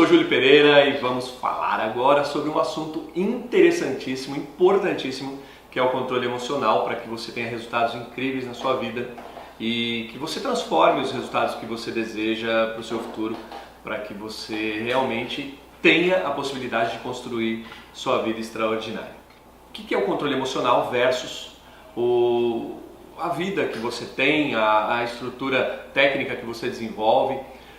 sou Júlio Pereira e vamos falar agora sobre um assunto interessantíssimo, importantíssimo, que é o controle emocional, para que você tenha resultados incríveis na sua vida e que você transforme os resultados que você deseja para o seu futuro, para que você realmente tenha a possibilidade de construir sua vida extraordinária. O que é o controle emocional versus a vida que você tem, a estrutura técnica que você desenvolve?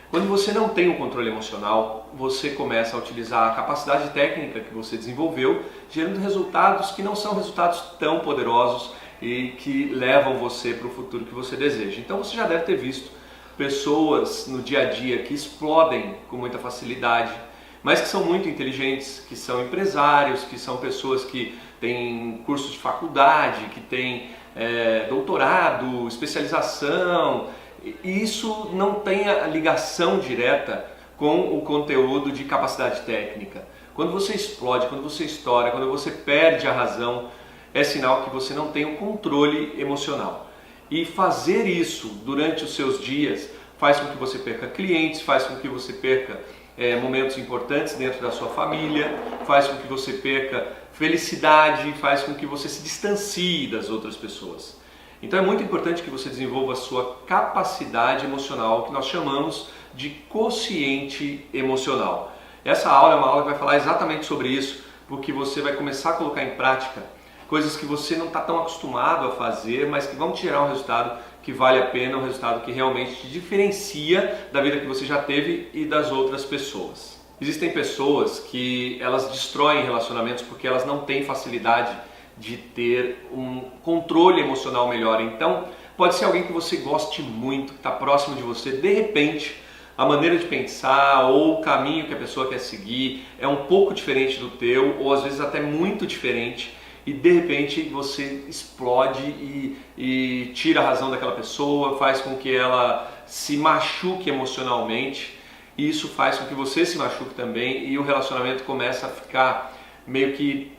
Quando você não tem o controle emocional, você começa a utilizar a capacidade técnica que você desenvolveu, gerando resultados que não são resultados tão poderosos e que levam você para o futuro que você deseja. Então você já deve ter visto pessoas no dia a dia que explodem com muita facilidade, mas que são muito inteligentes, que são empresários, que são pessoas que têm cursos de faculdade, que têm doutorado, especialização. E isso não tem a ligação direta com o conteúdo de capacidade técnica. Quando você explode, quando você estoura, quando você perde a razão, é sinal que você não tem o controle emocional. E fazer isso durante os seus dias faz com que você perca clientes, faz com que você perca momentos importantes dentro da sua família, faz com que você perca felicidade, faz com que você se distancie das outras pessoas. Então é muito importante que você desenvolva a sua capacidade emocional, que nós chamamos de quociente emocional. Essa aula é uma aula que vai falar exatamente sobre isso, porque você vai começar a colocar em prática coisas que você não está tão acostumado a fazer, mas que vão te gerar um resultado que vale a pena, um resultado que realmente te diferencia da vida que você já teve e das outras pessoas. Existem pessoas que elas destroem relacionamentos porque elas não têm facilidade de ter um controle emocional melhor. Então, pode ser alguém que você goste muito, que está próximo de você, de repente, a maneira de pensar ou o caminho que a pessoa quer seguir é um pouco diferente do teu, ou às vezes até muito diferente, e de repente você explode e tira a razão daquela pessoa, faz com que ela se machuque emocionalmente, e isso faz com que você se machuque também, e o relacionamento começa a ficar meio que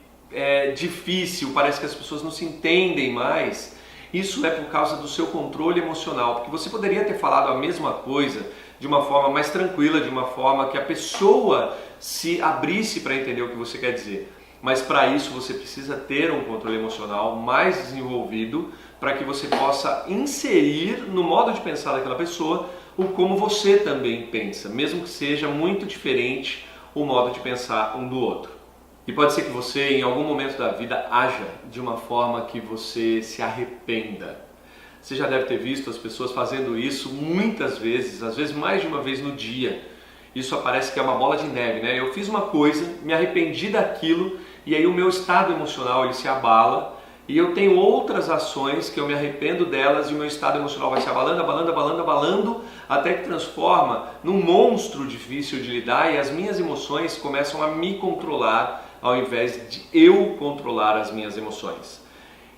difícil, parece que as pessoas não se entendem mais. Isso é por causa do seu controle emocional, porque você poderia ter falado a mesma coisa de uma forma mais tranquila, de uma forma que a pessoa se abrisse para entender o que você quer dizer. Mas para isso você precisa ter um controle emocional mais desenvolvido para que você possa inserir no modo de pensar daquela pessoa o como você também pensa, mesmo que seja muito diferente o modo de pensar um do outro. E pode ser que você, em algum momento da vida, haja de uma forma que você se arrependa. Você já deve ter visto as pessoas fazendo isso muitas vezes, às vezes mais de uma vez no dia. Isso parece que é uma bola de neve, né? Eu fiz uma coisa, me arrependi daquilo, e aí o meu estado emocional ele se abala, e eu tenho outras ações que eu me arrependo delas, e o meu estado emocional vai se abalando, abalando, abalando, abalando, até que transforma num monstro difícil de lidar, e as minhas emoções começam a me controlar, ao invés de eu controlar as minhas emoções.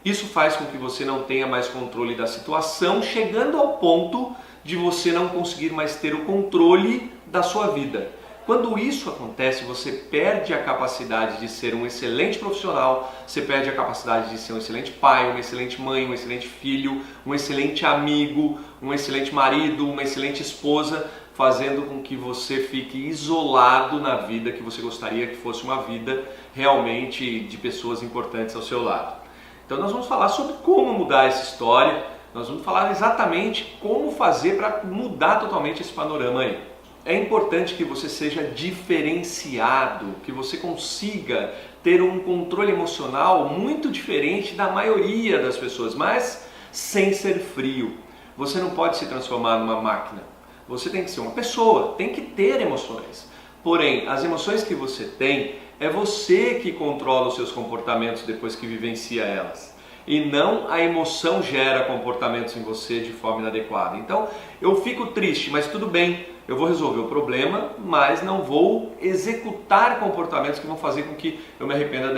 Isso faz com que você não tenha mais controle da situação, chegando ao ponto de você não conseguir mais ter o controle da sua vida. Quando isso acontece, você perde a capacidade de ser um excelente profissional, você perde a capacidade de ser um excelente pai, uma excelente mãe, um excelente filho, um excelente amigo, um excelente marido, uma excelente esposa, fazendo com que você fique isolado na vida que você gostaria que fosse uma vida realmente de pessoas importantes ao seu lado. Então nós vamos falar sobre como mudar essa história, nós vamos falar exatamente como fazer para mudar totalmente esse panorama aí. É importante que você seja diferenciado, que você consiga ter um controle emocional muito diferente da maioria das pessoas, mas sem ser frio. Você não pode se transformar numa máquina. Você tem que ser uma pessoa, tem que ter emoções. Porém, as emoções que você tem, é você que controla os seus comportamentos depois que vivencia elas. E não a emoção gera comportamentos em você de forma inadequada. Então, eu fico triste, mas tudo bem, eu vou resolver o problema, mas não vou executar comportamentos que vão fazer com que eu me arrependa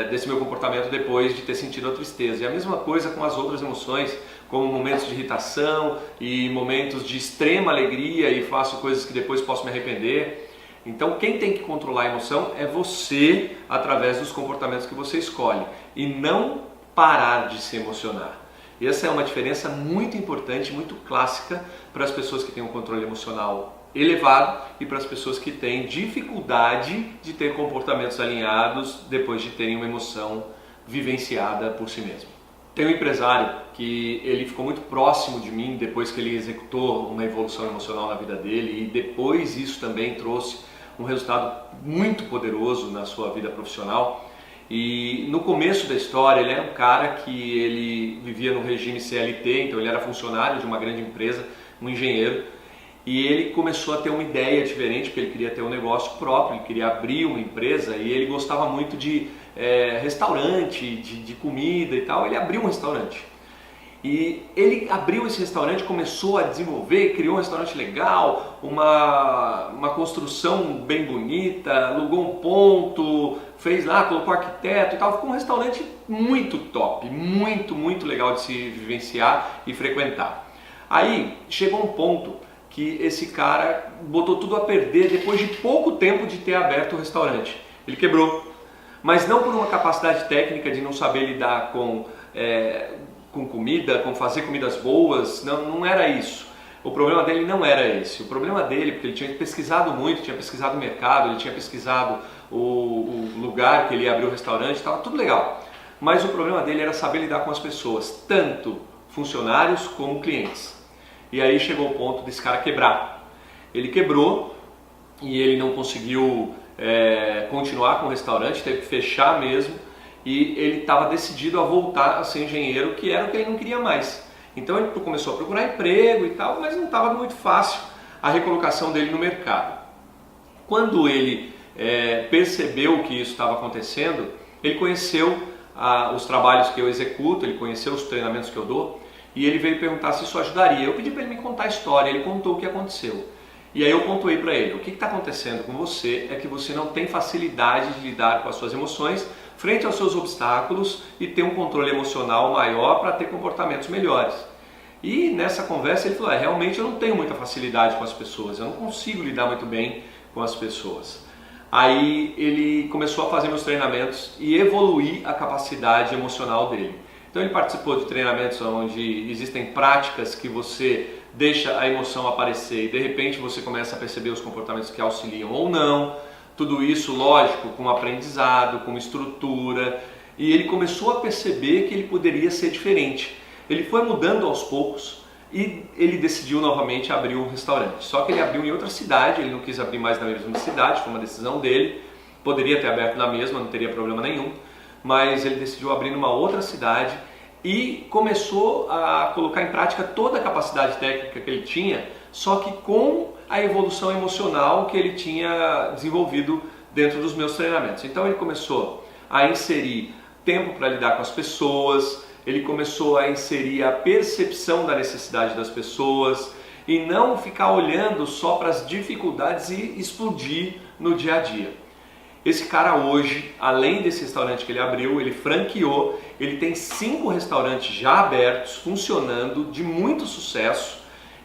desse meu comportamento depois de ter sentido a tristeza. E a mesma coisa com as outras emoções, como momentos de irritação e momentos de extrema alegria e faço coisas que depois posso me arrepender. Então quem tem que controlar a emoção é você, através dos comportamentos que você escolhe, e não parar de se emocionar. E essa é uma diferença muito importante, muito clássica para as pessoas que têm um controle emocional elevado e para as pessoas que têm dificuldade de ter comportamentos alinhados depois de terem uma emoção vivenciada por si mesmo. Tem um empresário que ele ficou muito próximo de mim depois que ele executou uma evolução emocional na vida dele, e depois isso também trouxe um resultado muito poderoso na sua vida profissional. E no começo da história ele era um cara que ele vivia no regime CLT, então ele era funcionário de uma grande empresa, um engenheiro, e ele começou a ter uma ideia diferente, porque ele queria ter um negócio próprio, ele queria abrir uma empresa, e ele gostava muito de restaurante, de comida e tal. Ele abriu um restaurante. E ele abriu esse restaurante, começou a desenvolver, criou um restaurante legal, uma construção bem bonita, alugou um ponto, fez lá, colocou arquiteto e tal. Ficou um restaurante muito top, muito legal de se vivenciar e frequentar. Aí chegou um ponto que esse cara botou tudo a perder depois de pouco tempo de ter aberto o restaurante. Ele quebrou, mas não por uma capacidade técnica de não saber lidar com comida, com fazer comidas boas, não era isso. O problema dele não era esse. O problema dele, porque ele tinha pesquisado muito, tinha pesquisado o mercado, ele tinha pesquisado o lugar que ele ia abrir o restaurante, estava tudo legal. Mas o problema dele era saber lidar com as pessoas, tanto funcionários como clientes. E aí chegou o ponto desse cara quebrar. Ele quebrou e ele não conseguiu continuar com o restaurante, teve que fechar mesmo, e ele estava decidido a voltar a ser engenheiro, que era o que ele não queria mais. Então ele começou a procurar emprego e tal, mas não estava muito fácil a recolocação dele no mercado. Quando ele percebeu que isso estava acontecendo, ele conheceu os trabalhos que eu executo, ele conheceu os treinamentos que eu dou, e ele veio perguntar se isso ajudaria. Eu pedi para ele me contar a história, ele contou o que aconteceu. E aí eu pontuei para ele: o que está acontecendo com você é que você não tem facilidade de lidar com as suas emoções frente aos seus obstáculos e ter um controle emocional maior para ter comportamentos melhores. E nessa conversa ele falou: realmente eu não tenho muita facilidade com as pessoas, eu não consigo lidar muito bem com as pessoas. Aí ele começou a fazer meus treinamentos e evoluir a capacidade emocional dele. Então ele participou de treinamentos onde existem práticas que você deixa a emoção aparecer e de repente você começa a perceber os comportamentos que auxiliam ou não. Tudo isso, lógico, com aprendizado, com estrutura. E ele começou a perceber que ele poderia ser diferente. Ele foi mudando aos poucos e ele decidiu novamente abrir um restaurante. Só que ele abriu em outra cidade, ele não quis abrir mais na mesma cidade, foi uma decisão dele. Poderia ter aberto na mesma, não teria problema nenhum. Mas ele decidiu abrir numa outra cidade e começou a colocar em prática toda a capacidade técnica que ele tinha, só que com a evolução emocional que ele tinha desenvolvido dentro dos meus treinamentos. Então ele começou a inserir tempo para lidar com as pessoas, ele começou a inserir a percepção da necessidade das pessoas e não ficar olhando só para as dificuldades e explodir no dia a dia. Esse cara hoje, além desse restaurante que ele abriu, ele franqueou, ele tem 5 restaurantes já abertos, funcionando, de muito sucesso,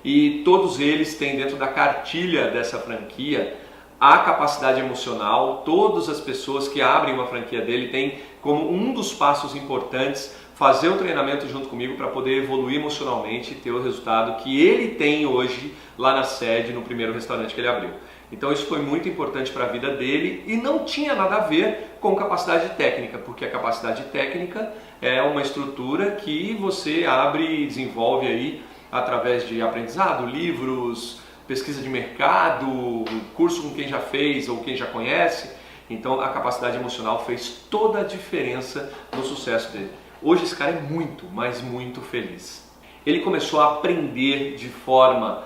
e todos eles têm dentro da cartilha dessa franquia a capacidade emocional. Todas as pessoas que abrem uma franquia dele têm como um dos passos importantes fazer o treinamento junto comigo para poder evoluir emocionalmente e ter o resultado que ele tem hoje lá na sede, no primeiro restaurante que ele abriu. Então isso foi muito importante para a vida dele e não tinha nada a ver com capacidade técnica, porque a capacidade técnica é uma estrutura que você abre e desenvolve aí através de aprendizado, livros, pesquisa de mercado, curso com quem já fez ou quem já conhece. Então a capacidade emocional fez toda a diferença no sucesso dele. Hoje esse cara é muito, mas muito feliz. Ele começou a aprender de forma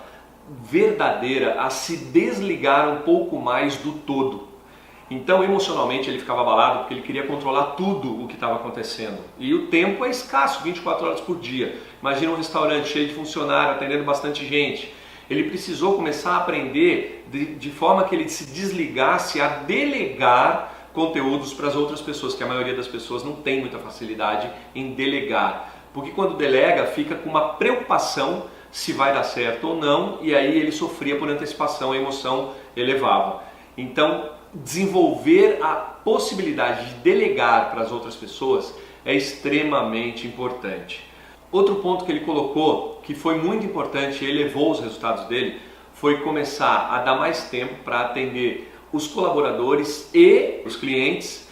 verdadeira a se desligar um pouco mais do todo. Então emocionalmente ele ficava abalado porque ele queria controlar tudo o que estava acontecendo. E o tempo é escasso, 24 horas por dia. Imagina um restaurante cheio de funcionários, atendendo bastante gente. Ele precisou começar a aprender de forma que ele se desligasse a delegar conteúdos para as outras pessoas, que a maioria das pessoas não tem muita facilidade em delegar. Porque quando delega fica com uma preocupação se vai dar certo ou não, e aí ele sofria por antecipação, a emoção elevava. Então, desenvolver a possibilidade de delegar para as outras pessoas é extremamente importante. Outro ponto que ele colocou, que foi muito importante e elevou os resultados dele, foi começar a dar mais tempo para atender os colaboradores e os clientes,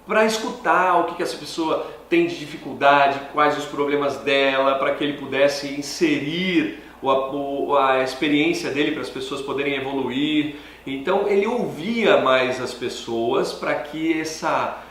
para escutar o que essa pessoa tem de dificuldade, quais os problemas dela, para que ele pudesse inserir a experiência dele para as pessoas poderem evoluir. Então ele ouvia mais as pessoas para que essa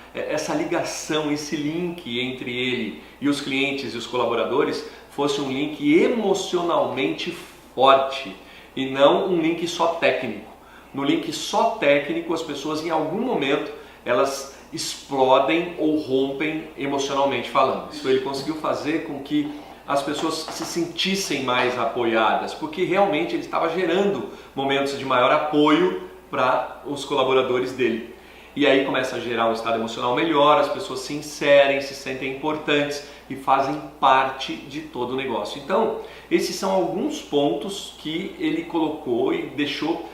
ligação, esse link entre ele e os clientes e os colaboradores fosse um link emocionalmente forte e não um link só técnico. No link só técnico, as pessoas em algum momento elas explodem ou rompem emocionalmente falando. Isso ele conseguiu fazer com que as pessoas se sentissem mais apoiadas, porque realmente ele estava gerando momentos de maior apoio para os colaboradores dele. E aí começa a gerar um estado emocional melhor, as pessoas se inserem, se sentem importantes e fazem parte de todo o negócio. Então, esses são alguns pontos que ele colocou e deixou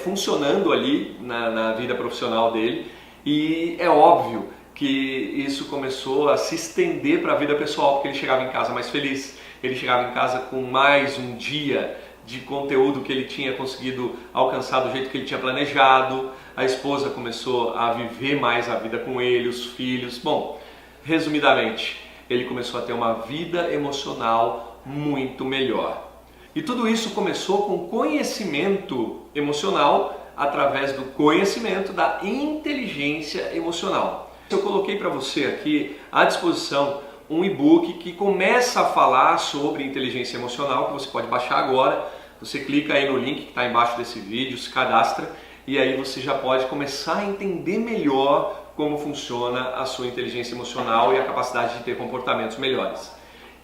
funcionando ali na vida profissional dele. E é óbvio que isso começou a se estender para a vida pessoal, porque ele chegava em casa mais feliz, ele chegava em casa com mais um dia de conteúdo que ele tinha conseguido alcançar do jeito que ele tinha planejado, a esposa começou a viver mais a vida com ele, os filhos. Bom, resumidamente, ele começou a ter uma vida emocional muito melhor. E tudo isso começou com conhecimento emocional através do conhecimento da inteligência emocional. Eu coloquei para você aqui à disposição um e-book que começa a falar sobre inteligência emocional, que você pode baixar agora. Você clica aí no link que está embaixo desse vídeo, se cadastra e aí você já pode começar a entender melhor como funciona a sua inteligência emocional e a capacidade de ter comportamentos melhores.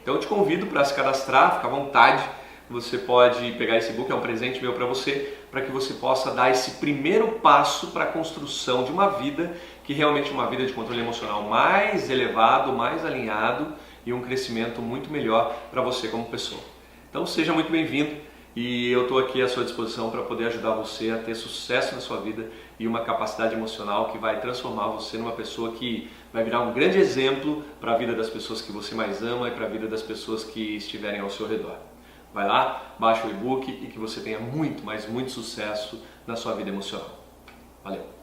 Então eu te convido para se cadastrar, fica à vontade. Você pode pegar esse e-book, é um presente meu para você, para que você possa dar esse primeiro passo para a construção de uma vida que realmente é uma vida de controle emocional mais elevado, mais alinhado e um crescimento muito melhor para você como pessoa. Então seja muito bem-vindo e eu estou aqui à sua disposição para poder ajudar você a ter sucesso na sua vida e uma capacidade emocional que vai transformar você numa pessoa que vai virar um grande exemplo para a vida das pessoas que você mais ama e para a vida das pessoas que estiverem ao seu redor. Vai lá, baixa o e-book e que você tenha muito, mas muito sucesso na sua vida emocional. Valeu!